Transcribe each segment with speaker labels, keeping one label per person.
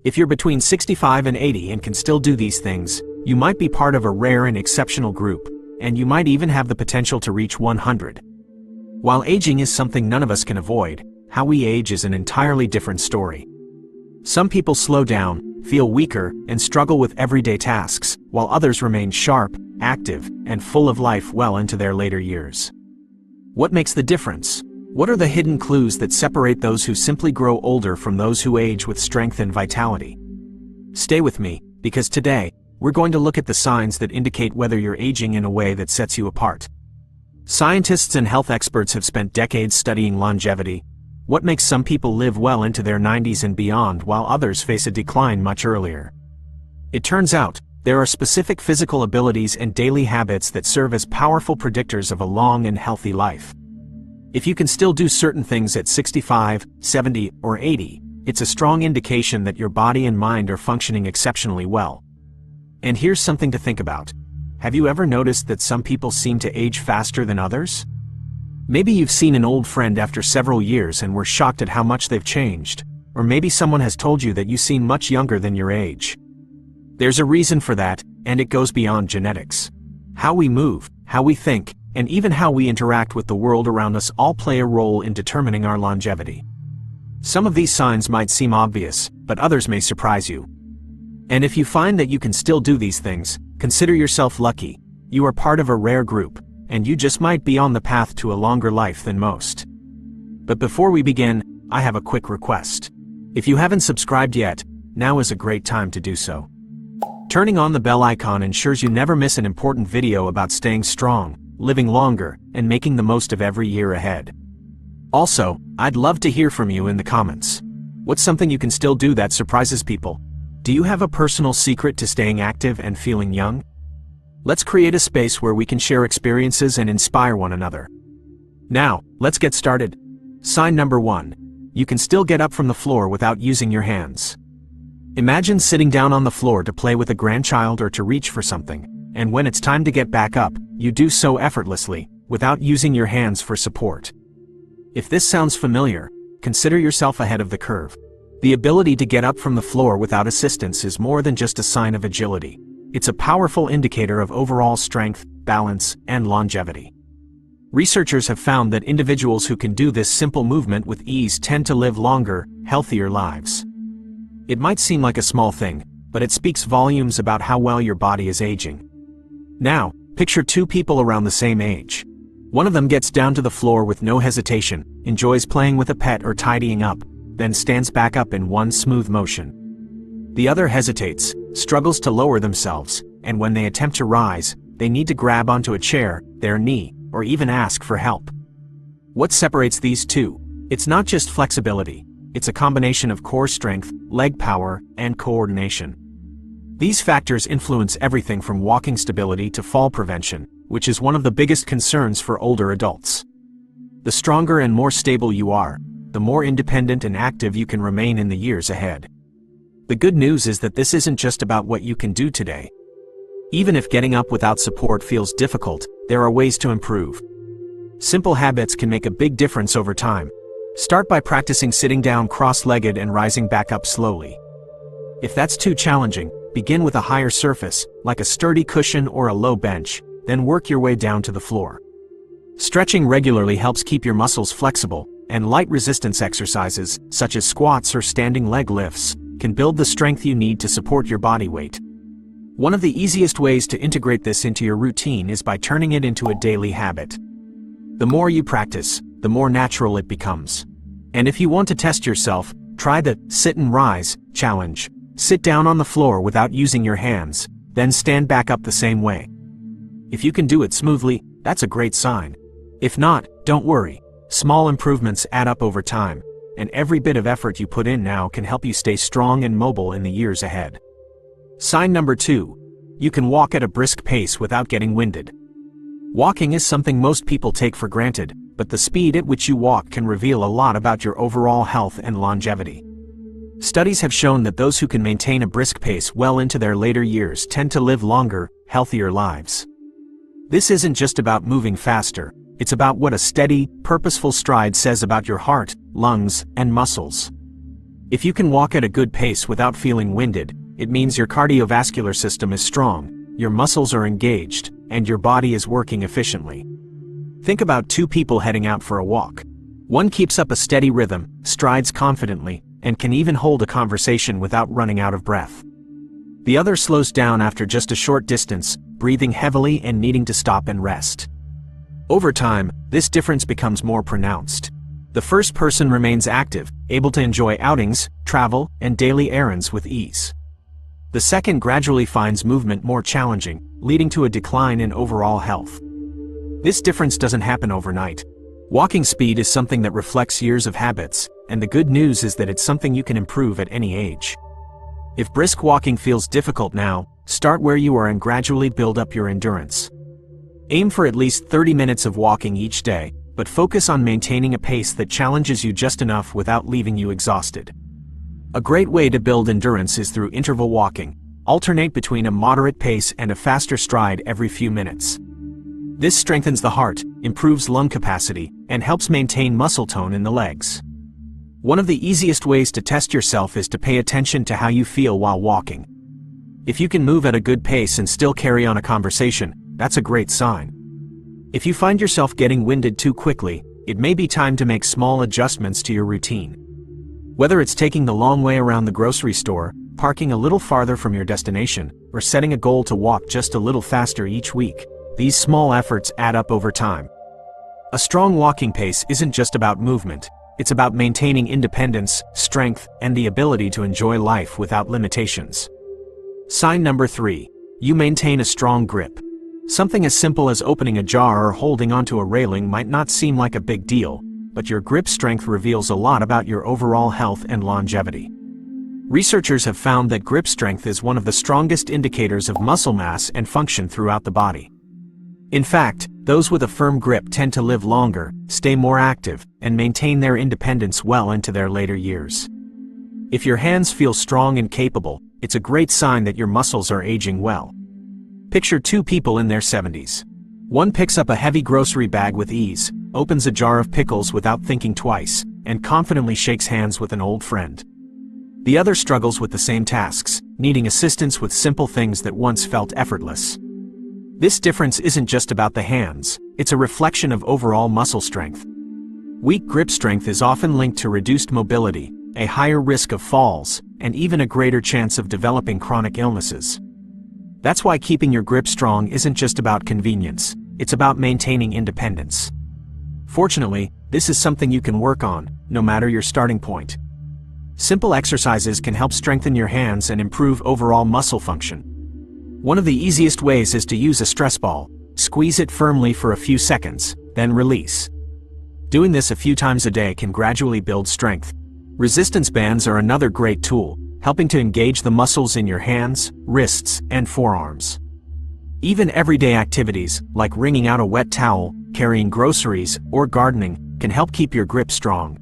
Speaker 1: If you're between 65 and 80 and can still do these things, you might be part of a rare and exceptional group, and you might even have the potential to reach 100. While aging is something none of us can avoid, how we age is an entirely different story. Some people slow down, feel weaker, and struggle with everyday tasks, while others remain sharp, active, and full of life well into their later years. What makes the difference? What are the hidden clues that separate those who simply grow older from those who age with strength and vitality? Stay with me, because today, we're going to look at the signs that indicate whether you're aging in a way that sets you apart. Scientists and health experts have spent decades studying longevity. What makes some people live well into their 90s and beyond while others face a decline much earlier? It turns out, there are specific physical abilities and daily habits that serve as powerful predictors of a long and healthy life. If you can still do certain things at 65, 70, or 80, it's a strong indication that your body and mind are functioning exceptionally well. And here's something to think about. Have you ever noticed that some people seem to age faster than others? Maybe you've seen an old friend after several years and were shocked at how much they've changed, or maybe someone has told you that you seem much younger than your age. There's a reason for that, and it goes beyond genetics. How we move, how we think, and even how we interact with the world around us all play a role in determining our longevity. Some of these signs might seem obvious, but others may surprise you. And if you find that you can still do these things, consider yourself lucky. You are part of a rare group, and you just might be on the path to a longer life than most. But before we begin, I have a quick request. If you haven't subscribed yet, now is a great time to do so. Turning on the bell icon ensures you never miss an important video about staying strong, living longer, and making the most of every year ahead. Also, I'd love to hear from you in the comments. What's something you can still do that surprises people? Do you have a personal secret to staying active and feeling young? Let's create a space where we can share experiences and inspire one another. Now, let's get started. Sign number 1. You can still get up from the floor without using your hands. Imagine sitting down on the floor to play with a grandchild or to reach for something, and when it's time to get back up, you do so effortlessly, without using your hands for support. If this sounds familiar, consider yourself ahead of the curve. The ability to get up from the floor without assistance is more than just a sign of agility. It's a powerful indicator of overall strength, balance, and longevity. Researchers have found that individuals who can do this simple movement with ease tend to live longer, healthier lives. It might seem like a small thing, but it speaks volumes about how well your body is aging. Now, picture two people around the same age. One of them gets down to the floor with no hesitation, enjoys playing with a pet or tidying up, then stands back up in one smooth motion. The other hesitates, struggles to lower themselves, and when they attempt to rise, they need to grab onto a chair, their knee, or even ask for help. What separates these two? It's not just flexibility. It's a combination of core strength, leg power, and coordination. These factors influence everything from walking stability to fall prevention, which is one of the biggest concerns for older adults. The stronger and more stable you are, the more independent and active you can remain in the years ahead. The good news is that this isn't just about what you can do today. Even if getting up without support feels difficult, there are ways to improve. Simple habits can make a big difference over time. Start by practicing sitting down cross-legged and rising back up slowly. If that's too challenging, begin with a higher surface, like a sturdy cushion or a low bench, then work your way down to the floor. Stretching regularly helps keep your muscles flexible, and light resistance exercises, such as squats or standing leg lifts, can build the strength you need to support your body weight. One of the easiest ways to integrate this into your routine is by turning it into a daily habit. The more you practice, the more natural it becomes. And if you want to test yourself, try the sit and rise challenge. Sit down on the floor without using your hands, then stand back up the same way. If you can do it smoothly, that's a great sign. If not, don't worry. Small improvements add up over time, and every bit of effort you put in now can help you stay strong and mobile in the years ahead. Sign number 2. You can walk at a brisk pace without getting winded. Walking is something most people take for granted, but the speed at which you walk can reveal a lot about your overall health and longevity. Studies have shown that those who can maintain a brisk pace well into their later years tend to live longer, healthier lives. This isn't just about moving faster, it's about what a steady, purposeful stride says about your heart, lungs, and muscles. If you can walk at a good pace without feeling winded, it means your cardiovascular system is strong, your muscles are engaged, and your body is working efficiently. Think about two people heading out for a walk. One keeps up a steady rhythm, strides confidently, and can even hold a conversation without running out of breath. The other slows down after just a short distance, breathing heavily and needing to stop and rest. Over time, this difference becomes more pronounced. The first person remains active, able to enjoy outings, travel, and daily errands with ease. The second gradually finds movement more challenging, leading to a decline in overall health. This difference doesn't happen overnight. Walking speed is something that reflects years of habits, and the good news is that it's something you can improve at any age. If brisk walking feels difficult now, start where you are and gradually build up your endurance. Aim for at least 30 minutes of walking each day, but focus on maintaining a pace that challenges you just enough without leaving you exhausted. A great way to build endurance is through interval walking. Alternate between a moderate pace and a faster stride every few minutes. This strengthens the heart, improves lung capacity, and helps maintain muscle tone in the legs. One of the easiest ways to test yourself is to pay attention to how you feel while walking. If you can move at a good pace and still carry on a conversation, that's a great sign. If you find yourself getting winded too quickly, it may be time to make small adjustments to your routine. Whether it's taking the long way around the grocery store, parking a little farther from your destination, or setting a goal to walk just a little faster each week, these small efforts add up over time. A strong walking pace isn't just about movement. It's about maintaining independence, strength, and the ability to enjoy life without limitations. Sign number 3. You maintain a strong grip. Something as simple as opening a jar or holding onto a railing might not seem like a big deal, but your grip strength reveals a lot about your overall health and longevity. Researchers have found that grip strength is one of the strongest indicators of muscle mass and function throughout the body. In fact, those with a firm grip tend to live longer, stay more active, and maintain their independence well into their later years. If your hands feel strong and capable, it's a great sign that your muscles are aging well. Picture two people in their 70s. One picks up a heavy grocery bag with ease, opens a jar of pickles without thinking twice, and confidently shakes hands with an old friend. The other struggles with the same tasks, needing assistance with simple things that once felt effortless. This difference isn't just about the hands, it's a reflection of overall muscle strength. Weak grip strength is often linked to reduced mobility, a higher risk of falls, and even a greater chance of developing chronic illnesses. That's why keeping your grip strong isn't just about convenience, it's about maintaining independence. Fortunately, this is something you can work on, no matter your starting point. Simple exercises can help strengthen your hands and improve overall muscle function. One of the easiest ways is to use a stress ball. Squeeze it firmly for a few seconds, then release. Doing this a few times a day can gradually build strength. Resistance bands are another great tool, helping to engage the muscles in your hands, wrists, and forearms. Even everyday activities, like wringing out a wet towel, carrying groceries, or gardening, can help keep your grip strong.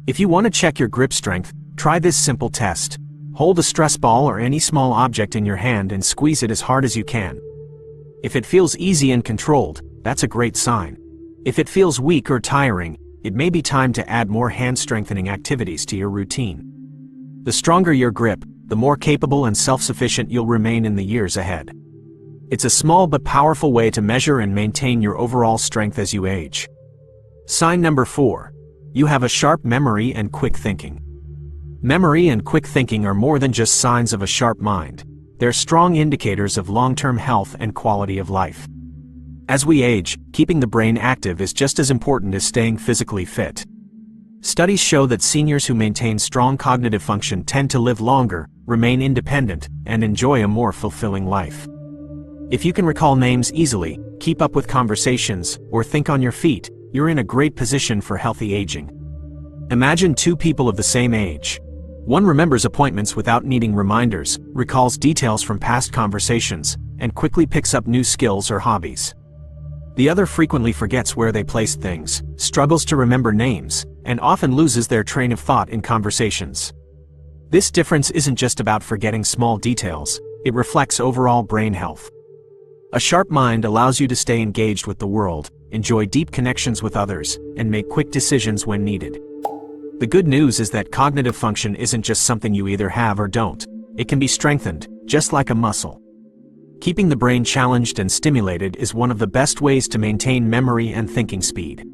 Speaker 1: If you want to check your grip strength, try this simple test. Hold a stress ball or any small object in your hand and squeeze it as hard as you can. If it feels easy and controlled, that's a great sign. If it feels weak or tiring, it may be time to add more hand-strengthening activities to your routine. The stronger your grip, the more capable and self-sufficient you'll remain in the years ahead. It's a small but powerful way to measure and maintain your overall strength as you age. Sign number 4. You have a sharp memory and quick thinking. Memory and quick thinking are more than just signs of a sharp mind. They're strong indicators of long-term health and quality of life. As we age, keeping the brain active is just as important as staying physically fit. Studies show that seniors who maintain strong cognitive function tend to live longer, remain independent, and enjoy a more fulfilling life. If you can recall names easily, keep up with conversations, or think on your feet, you're in a great position for healthy aging. Imagine two people of the same age. One remembers appointments without needing reminders, recalls details from past conversations, and quickly picks up new skills or hobbies. The other frequently forgets where they placed things, struggles to remember names, and often loses their train of thought in conversations. This difference isn't just about forgetting small details, it reflects overall brain health. A sharp mind allows you to stay engaged with the world, enjoy deep connections with others, and make quick decisions when needed. The good news is that cognitive function isn't just something you either have or don't. It can be strengthened, just like a muscle. Keeping the brain challenged and stimulated is one of the best ways to maintain memory and thinking speed.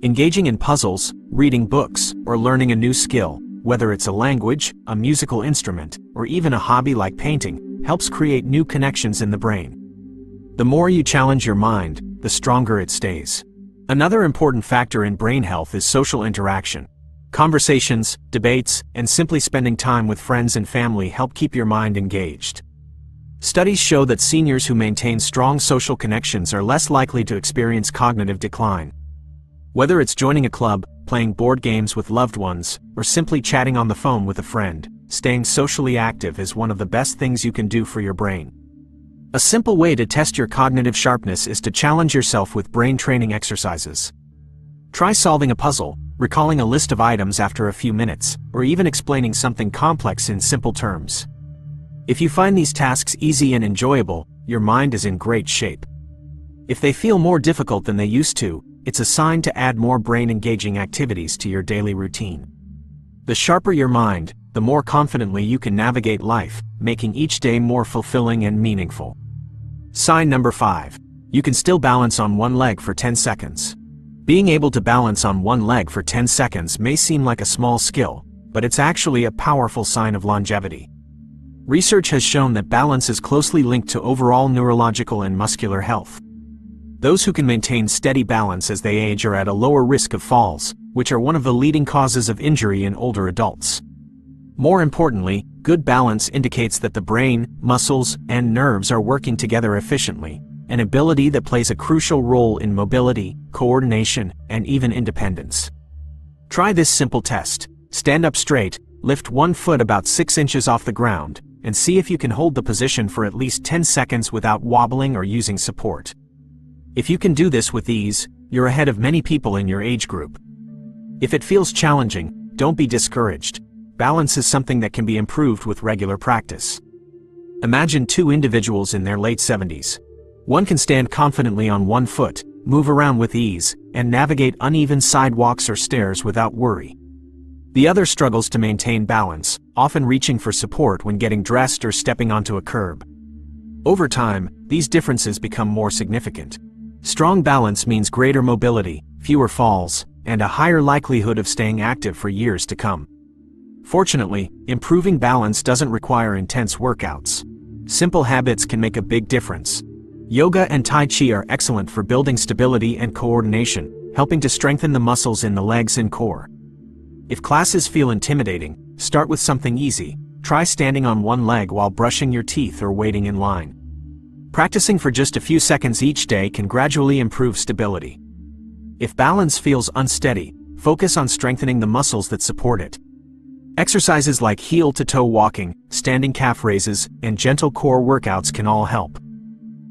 Speaker 1: Engaging in puzzles, reading books, or learning a new skill, whether it's a language, a musical instrument, or even a hobby like painting, helps create new connections in the brain. The more you challenge your mind, the stronger it stays. Another important factor in brain health is social interaction. Conversations, debates, and simply spending time with friends and family help keep your mind engaged. Studies show that seniors who maintain strong social connections are less likely to experience cognitive decline. Whether it's joining a club, playing board games with loved ones, or simply chatting on the phone with a friend, staying socially active is one of the best things you can do for your brain. A simple way to test your cognitive sharpness is to challenge yourself with brain training exercises. Try solving a puzzle, recalling a list of items after a few minutes, or even explaining something complex in simple terms. If you find these tasks easy and enjoyable, your mind is in great shape. If they feel more difficult than they used to, it's a sign to add more brain-engaging activities to your daily routine. The sharper your mind, the more confidently you can navigate life, making each day more fulfilling and meaningful. Sign number 5. You can still balance on one leg for 10 seconds. Being able to balance on one leg for 10 seconds may seem like a small skill, but it's actually a powerful sign of longevity. Research has shown that balance is closely linked to overall neurological and muscular health. Those who can maintain steady balance as they age are at a lower risk of falls, which are one of the leading causes of injury in older adults. More importantly, good balance indicates that the brain, muscles, and nerves are working together efficiently, an ability that plays a crucial role in mobility, coordination, and even independence. Try this simple test. Stand up straight, lift one foot about 6 inches off the ground, and see if you can hold the position for at least 10 seconds without wobbling or using support. If you can do this with ease, you're ahead of many people in your age group. If it feels challenging, don't be discouraged. Balance is something that can be improved with regular practice. Imagine two individuals in their late 70s. One can stand confidently on one foot, move around with ease, and navigate uneven sidewalks or stairs without worry. The other struggles to maintain balance, often reaching for support when getting dressed or stepping onto a curb. Over time, these differences become more significant. Strong balance means greater mobility, fewer falls, and a higher likelihood of staying active for years to come. Fortunately, improving balance doesn't require intense workouts. Simple habits can make a big difference. Yoga and Tai Chi are excellent for building stability and coordination, helping to strengthen the muscles in the legs and core. If classes feel intimidating, start with something easy. Try standing on one leg while brushing your teeth or waiting in line. Practicing for just a few seconds each day can gradually improve stability. If balance feels unsteady, focus on strengthening the muscles that support it. Exercises like heel-to-toe walking, standing calf raises, and gentle core workouts can all help.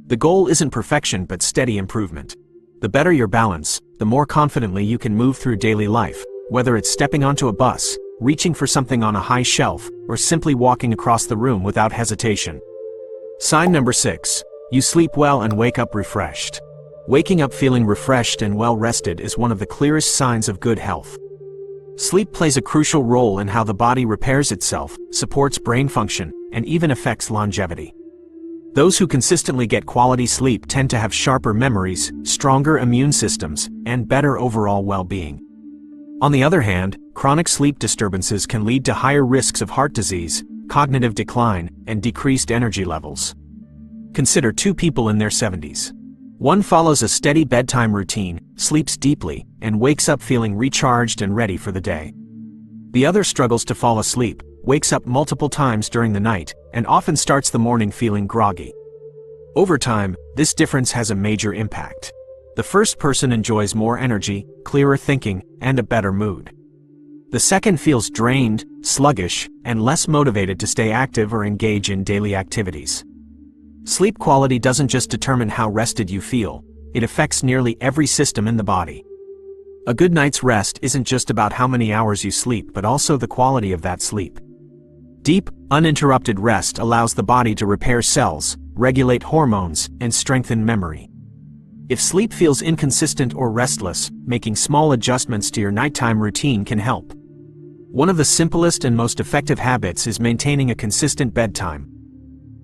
Speaker 1: The goal isn't perfection but steady improvement. The better your balance, the more confidently you can move through daily life, whether it's stepping onto a bus, reaching for something on a high shelf, or simply walking across the room without hesitation. Sign number 6. You sleep well and wake up refreshed. Waking up feeling refreshed and well-rested is one of the clearest signs of good health. Sleep plays a crucial role in how the body repairs itself, supports brain function, and even affects longevity. Those who consistently get quality sleep tend to have sharper memories, stronger immune systems, and better overall well-being. On the other hand, chronic sleep disturbances can lead to higher risks of heart disease, cognitive decline, and decreased energy levels. Consider two people in their 70s. One follows a steady bedtime routine, sleeps deeply, and wakes up feeling recharged and ready for the day. The other struggles to fall asleep, wakes up multiple times during the night, and often starts the morning feeling groggy. Over time, this difference has a major impact. The first person enjoys more energy, clearer thinking, and a better mood. The second feels drained, sluggish, and less motivated to stay active or engage in daily activities. Sleep quality doesn't just determine how rested you feel, it affects nearly every system in the body. A good night's rest isn't just about how many hours you sleep but also the quality of that sleep. Deep, uninterrupted rest allows the body to repair cells, regulate hormones, and strengthen memory. If sleep feels inconsistent or restless, making small adjustments to your nighttime routine can help. One of the simplest and most effective habits is maintaining a consistent bedtime.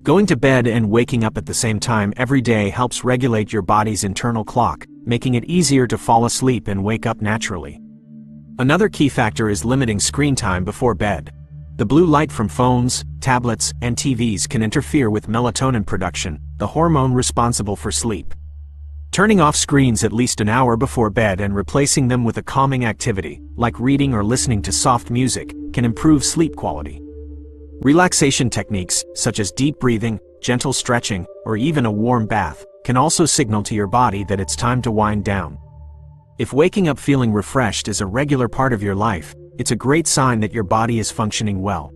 Speaker 1: Going to bed and waking up at the same time every day helps regulate your body's internal clock, making it easier to fall asleep and wake up naturally. Another key factor is limiting screen time before bed. The blue light from phones, tablets, and TVs can interfere with melatonin production, the hormone responsible for sleep. Turning off screens at least an hour before bed and replacing them with a calming activity, like reading or listening to soft music, can improve sleep quality. Relaxation techniques, such as deep breathing, gentle stretching, or even a warm bath, can also signal to your body that it's time to wind down. If waking up feeling refreshed is a regular part of your life, it's a great sign that your body is functioning well.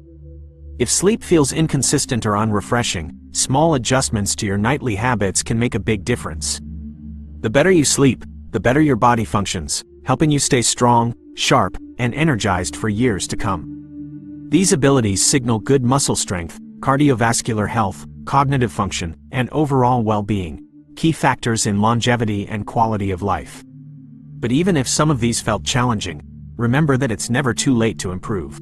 Speaker 1: If sleep feels inconsistent or unrefreshing, small adjustments to your nightly habits can make a big difference. The better you sleep, the better your body functions, helping you stay strong, sharp, and energized for years to come. These abilities signal good muscle strength, cardiovascular health, cognitive function, and overall well-being, key factors in longevity and quality of life. But even if some of these felt challenging, remember that it's never too late to improve.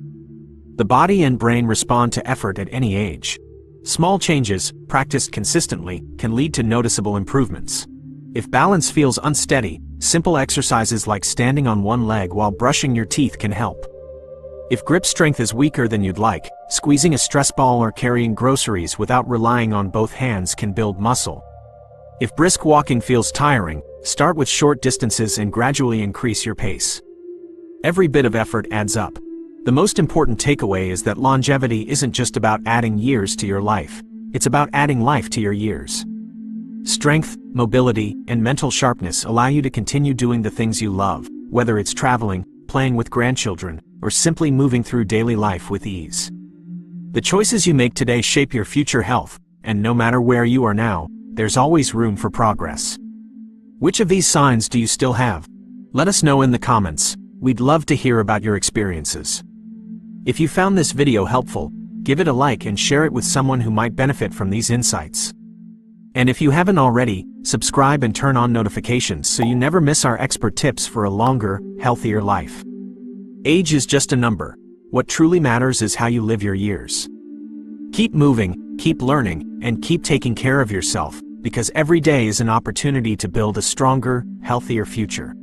Speaker 1: The body and brain respond to effort at any age. Small changes, practiced consistently, can lead to noticeable improvements. If balance feels unsteady, simple exercises like standing on one leg while brushing your teeth can help. If grip strength is weaker than you'd like, squeezing a stress ball or carrying groceries without relying on both hands can build muscle. If brisk walking feels tiring, start with short distances and gradually increase your pace. Every bit of effort adds up. The most important takeaway is that longevity isn't just about adding years to your life, it's about adding life to your years. Strength, mobility, and mental sharpness allow you to continue doing the things you love, whether it's traveling, playing with grandchildren, or simply moving through daily life with ease. The choices you make today shape your future health, and no matter where you are now, there's always room for progress. Which of these signs do you still have? Let us know in the comments. We'd love to hear about your experiences. If you found this video helpful, give it a like and share it with someone who might benefit from these insights. And if you haven't already, subscribe and turn on notifications so you never miss our expert tips for a longer, healthier life. Age is just a number. What truly matters is how you live your years. Keep moving, keep learning, and keep taking care of yourself, because every day is an opportunity to build a stronger, healthier future.